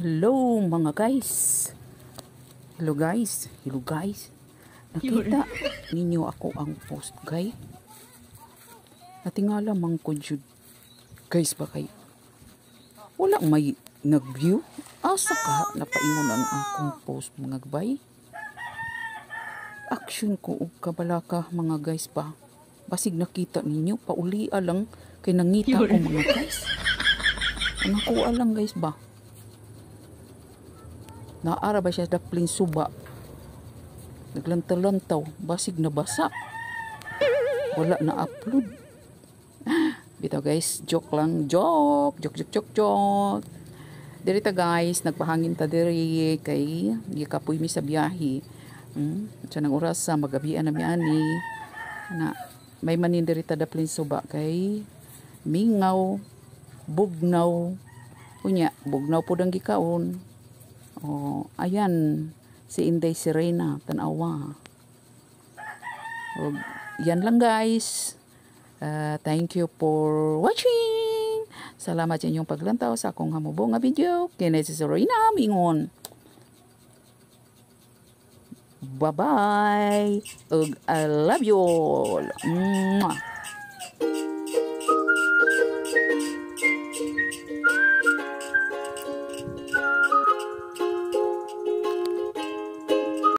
Hello mga guys. Hello guys. Hello guys. Nakita ninyo ako ang post guys. Natingala man ko jud. Guys ba kay wala may nag-view? Asa ka napaingon ang akong post mga gabay? Action ko og kabalaka mga guys ba. Basig nakita ninyo paulia lang kay nangita ko mga guys. Ang nakuha lang guys ba? Naara ba siya dakling suba? Naglantaw-lantaw, basig na basa. Wala na upload. Bitaw guys, joke lang. Joke. Dirita guys, nagpahangin ta diri kay gikapoy mi sa biyahe. Sa nang oras sa magabian na mi ani. Na may manin dirita dakling suba kay mingaw, bugnaw. Unya, bugnaw pud ang gikaon. Oh, ayan si Inday Serena tanawa. Yan lang guys. Thank you for watching. Salamat sa inyong paglantaw sa akong hamubong nga video. Kini si Serena mingon. Bye bye. I love you all. Mwah.